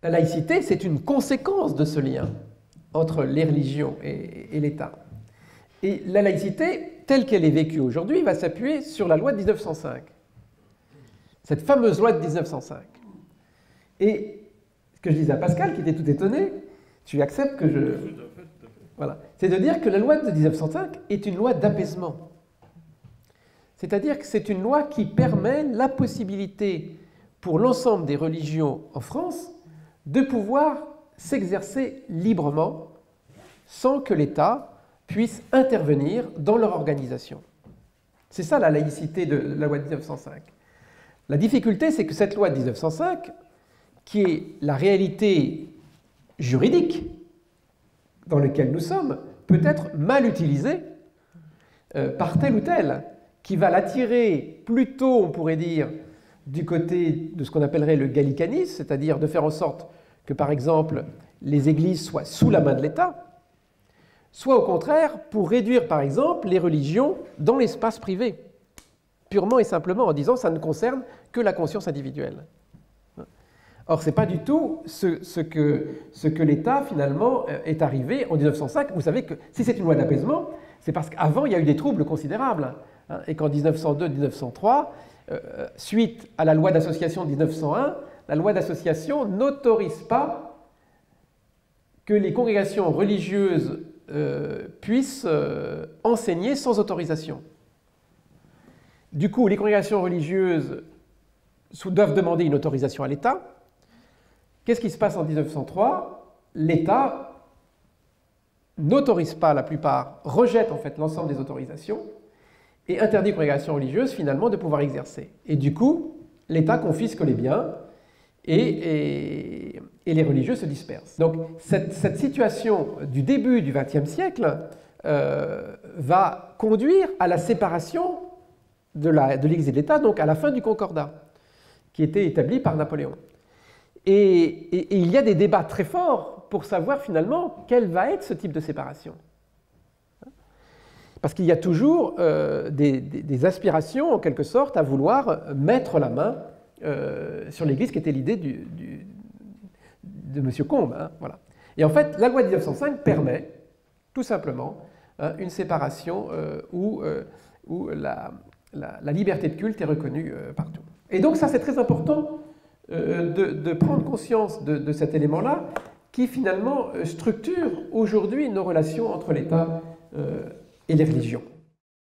La laïcité, c'est une conséquence de ce lien entre les religions et l'État. Et la laïcité, telle qu'elle est vécue aujourd'hui, va s'appuyer sur la loi de 1905. Cette fameuse loi de 1905. Et ce que je disais à Pascal, qui était tout étonné, tu acceptes que je... Voilà. C'est de dire que la loi de 1905 est une loi d'apaisement. C'est-à-dire que c'est une loi qui permet la possibilité pour l'ensemble des religions en France de pouvoir s'exercer librement sans que l'État puisse intervenir dans leur organisation. C'est ça la laïcité de la loi de 1905. La difficulté, c'est que cette loi de 1905, qui est la réalité juridique dans laquelle nous sommes, peut être mal utilisée par tel ou tel, qui va l'attirer plutôt, on pourrait dire, du côté de ce qu'on appellerait le gallicanisme, c'est-à-dire de faire en sorte que, par exemple, les églises soient sous la main de l'État, soit au contraire pour réduire, par exemple, les religions dans l'espace privé, purement et simplement en disant ça ne concerne que la conscience individuelle. Or, ce n'est pas du tout ce que l'État, finalement, est arrivé en 1905. Vous savez que si c'est une loi d'apaisement, c'est parce qu'avant, il y a eu des troubles considérables. Et qu'en 1902-1903, suite à la loi d'association de 1901, la loi d'association n'autorise pas que les congrégations religieuses puissent enseigner sans autorisation. Du coup, les congrégations religieuses doivent demander une autorisation à l'État. Qu'est-ce qui se passe en 1903? L'État n'autorise pas la plupart, rejette en fait l'ensemble des autorisations et interdit aux congrégations religieuses finalement de pouvoir exercer. Et du coup, l'État confisque les biens et les religieux se dispersent. Donc cette situation du début du XXe siècle va conduire à la séparation de l'Église et de l'État, donc à la fin du Concordat, qui était établi par Napoléon. Et il y a des débats très forts pour savoir finalement quel va être ce type de séparation. Parce qu'il y a toujours des aspirations, en quelque sorte, à vouloir mettre la main sur l'Église, qui était l'idée de M. Combes. Hein, voilà. Et en fait, la loi de 1905 permet, tout simplement, une séparation où la liberté de culte est reconnue partout. Et donc ça, c'est très important de prendre conscience de cet élément-là, qui finalement structure aujourd'hui nos relations entre l'État et les religions.